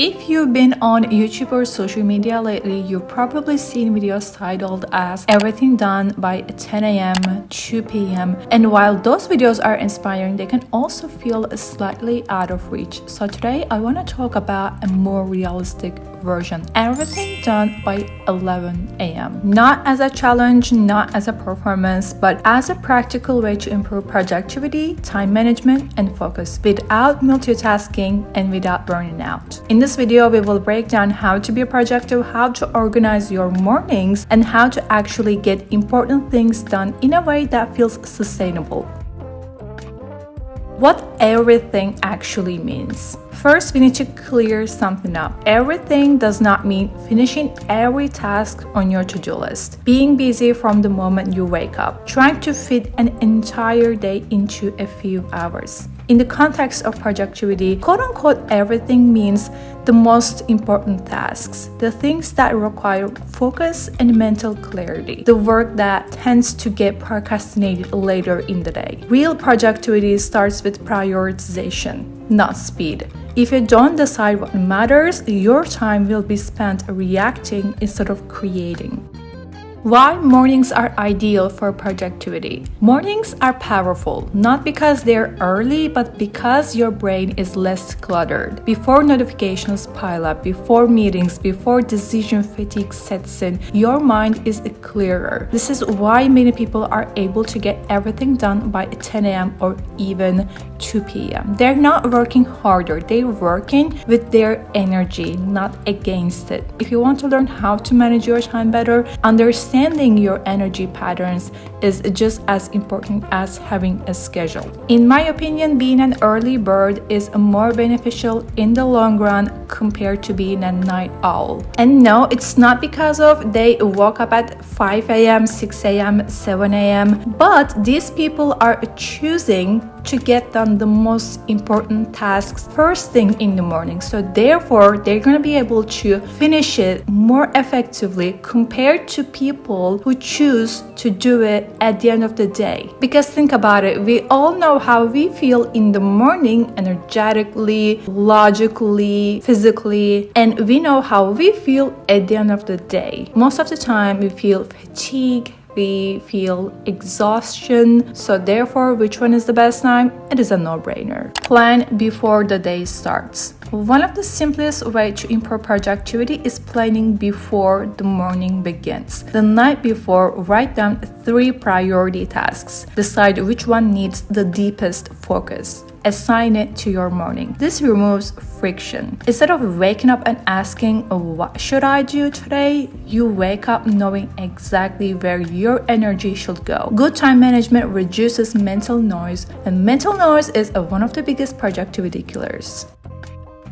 If you've been on YouTube or social media lately, you've probably seen videos titled as everything done by 10 a.m., 2 p.m. And while those videos are inspiring, they can also feel slightly out of reach. So today I want to talk about a more realistic version. Everything done by 11 a.m. Not as a challenge, not as a performance, but as a practical way to improve productivity, time management, and focus without multitasking and without burning out. In this video, we will break down how to be productive, how to organize your mornings, and how to actually get important things done in a way that feels sustainable. What everything actually means. First, we need to clear something up. Everything does not mean finishing every task on your to-do list, being busy from the moment you wake up, trying to fit an entire day into a few hours. In the context of productivity, quote-unquote everything means the most important tasks, the things that require focus and mental clarity, the work that tends to get procrastinated later in the day. Real productivity starts with prioritization, not speed. If you don't decide what matters, your time will be spent reacting instead of creating. Why mornings are ideal for productivity? Mornings are powerful, not because they're early, but because your brain is less cluttered. Before notifications pile up, before meetings, before decision fatigue sets in, your mind is clearer. This is why many people are able to get everything done by 10 a.m. or even 2 p.m. They're not working harder, they're working with their energy, not against it. If you want to learn how to manage your time better, understanding your energy patterns is just as important as having a schedule. In my opinion, being an early bird is more beneficial in the long run compared to being a night owl. And no, it's not because of they woke up at 5 a.m., 6 a.m., 7 a.m., but these people are choosing to get done the most important tasks first thing in the morning. So therefore, they're going to be able to finish it more effectively compared to people who choose to do it at the end of the day. Because think about it, we all know how we feel in the morning energetically, logically, physically, and we know how we feel at the end of the day. Most of the time, we feel fatigue, we feel exhaustion. So therefore, which one is the best time? It is a no-brainer. Plan before the day starts. One of the simplest ways to improve productivity is planning before the morning begins. The night before, write down 3 priority tasks. Decide which one needs the deepest focus. Assign it to your morning. This removes friction. Instead of waking up and asking, what should I do today? You wake up knowing exactly where your energy should go. Good time management reduces mental noise, and mental noise is one of the biggest productivity killers.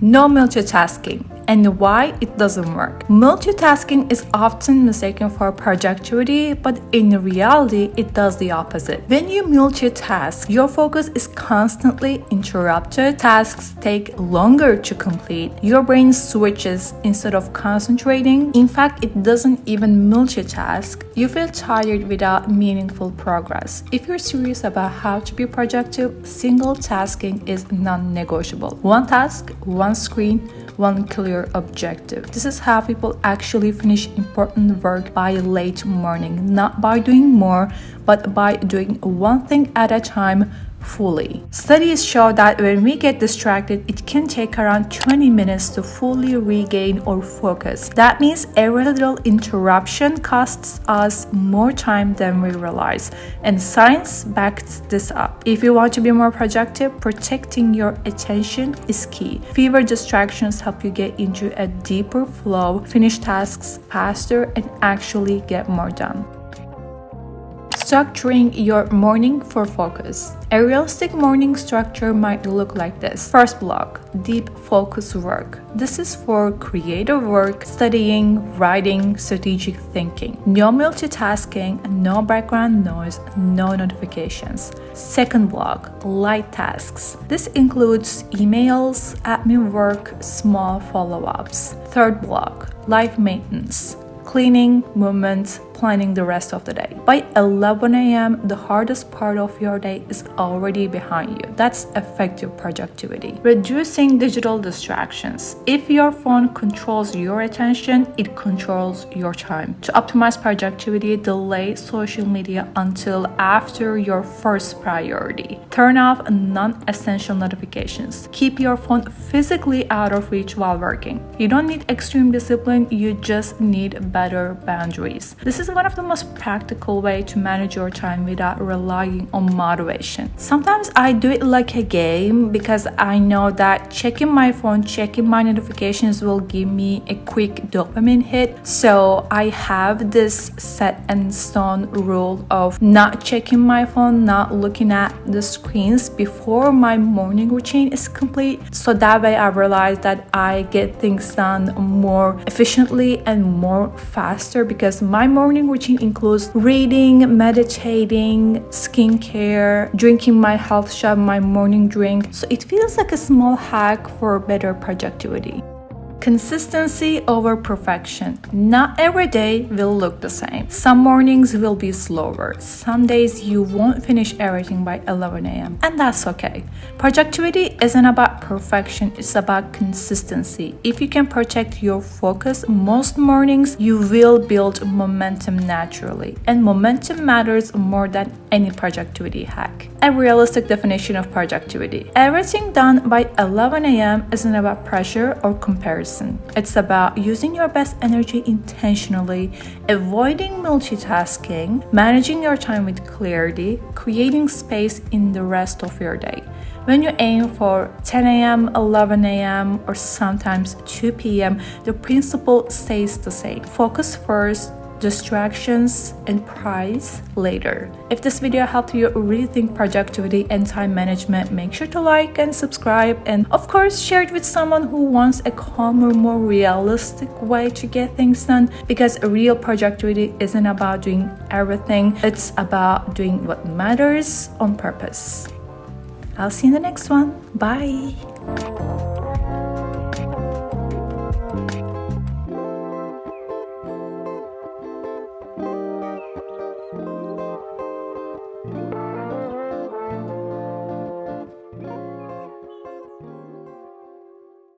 No multitasking, and why it doesn't work. Multitasking is often mistaken for productivity, but in reality, it does the opposite. When you multitask, your focus is constantly interrupted, tasks take longer to complete, your brain switches instead of concentrating. In fact, it doesn't even multitask. You feel tired without meaningful progress. If you're serious about how to be productive, single tasking is non-negotiable. One task, one screen, one clear objective. This is how people actually finish important work by late morning, not by doing more, but by doing one thing at a time fully. Studies show that when we get distracted, it can take around 20 minutes to fully regain our focus. That means every little interruption costs us more time than we realize, and science backs this up. If you want to be more productive, protecting your attention is key. Fewer distractions help you get into a deeper flow, finish tasks faster, and actually get more done. Structuring your morning for focus. A realistic morning structure might look like this. First block, deep focus work. This is for creative work, studying, writing, strategic thinking. No multitasking, no background noise, no notifications. Second block, light tasks. This includes emails, admin work, small follow-ups. Third block, life maintenance. Cleaning, movement, planning the rest of the day. By 11 a.m., the hardest part of your day is already behind you. That's effective productivity. Reducing digital distractions. If your phone controls your attention, it controls your time. To optimize productivity, delay social media until after your first priority. Turn off non-essential notifications. Keep your phone physically out of reach while working. You don't need extreme discipline, you just need better boundaries. This is one of the most practical ways to manage your time without relying on motivation. Sometimes I do it like a game because I know that checking my phone, checking my notifications will give me a quick dopamine hit. So I have this set in stone rule of not checking my phone, not looking at the screens before my morning routine is complete. So that way I realize that I get things done more efficiently and more faster because my morning routine includes reading, meditating, skincare, drinking my health shot, my morning drink. So it feels like a small hack for better productivity. Consistency over perfection. Not every day will look the same. Some mornings will be slower. Some days you won't finish everything by 11 a.m. and that's okay. Productivity isn't about perfection, it's about consistency. If you can protect your focus most mornings, you will build momentum naturally. And momentum matters more than any productivity hack. A realistic definition of productivity. Everything done by 11 a.m. isn't about pressure or comparison. It's about using your best energy intentionally, avoiding multitasking, managing your time with clarity, creating space in the rest of your day. When you aim for 10 a.m., 11 a.m., or sometimes 2 p.m., the principle stays the same. Focus first, distractions and prize later. If this video helped you rethink productivity and time management, make sure to like and subscribe, and of course share it with someone who wants a calmer, more realistic way to get things done, because real productivity isn't about doing everything, it's about doing what matters on purpose. I'll see you in the next one. Bye.